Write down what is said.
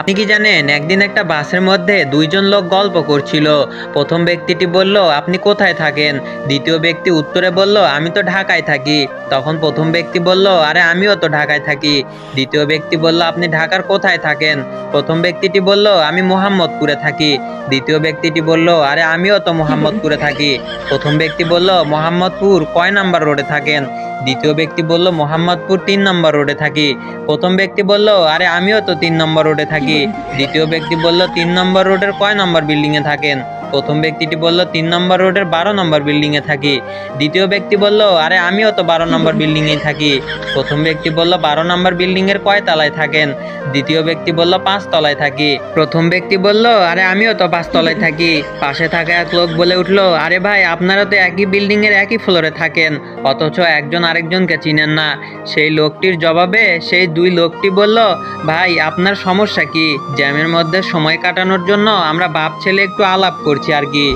আপনি কি জানেন একদিন একটা বাসের মধ্যে দুইজন লোক গল্প করছিল। প্রথম ব্যক্তিটি বলল, আপনি কোথায় থাকেন? দ্বিতীয় ব্যক্তি উত্তরে বলল, আমি তো ঢাকায় থাকি। তখন প্রথম ব্যক্তি বলল, আরে আমিও তো ঢাকায় থাকি। দ্বিতীয় ব্যক্তি বলল, আপনি ঢাকার কোথায় থাকেন? প্রথম ব্যক্তিটি বলল, আমি মোহাম্মদপুরে থাকি। দ্বিতীয় ব্যক্তিটি বলল, আরে আমিও তো মোহাম্মদপুরে থাকি। প্রথম ব্যক্তি বলল, মোহাম্মদপুর কয় নাম্বার রোডে থাকেন? দ্বিতীয় ব্যক্তি বলল, মোহাম্মদপুর 3 নম্বর রোডে থাকি। প্রথম ব্যক্তি বলল, আরে আমিও তো 3 নম্বর রোডে থাকি। দ্বিতীয় ব্যক্তি বলল, 3 নম্বর রোডের কয় নম্বর বিল্ডিং এ থাকেন? প্রথম ব্যক্তিটি বলল, 3 নম্বর রোডের 12 নম্বর বিল্ডিং এ থাকি। দ্বিতীয় ব্যক্তি বলল, আরে আমিও তো 12 নম্বর বিল্ডিং এ থাকি। প্রথম ব্যক্তি বলল, 12 নম্বর বিল্ডিং এর কয় তলায় থাকেন? দ্বিতীয় ব্যক্তি বলল, 5 তলায় থাকি। প্রথম ব্যক্তি বলল, আরে আমিও তো 5 তলায় থাকি। পাশে থাকা এক লোক বলে উঠলো, আরে ভাই, আপনারা তো একই বিল্ডিং এর একই ফ্লোরে থাকেন, অথচ একজন আরেকজনকে চিনেন না। সেই লোকটির জবাবে সেই দুই লোকটি বলল, ভাই, আপনার সমস্যা কি? জ্যামের মধ্যে সময় কাটানোর জন্য আমরা বাপ ছেলে একটু আলাপ করছি আর কি।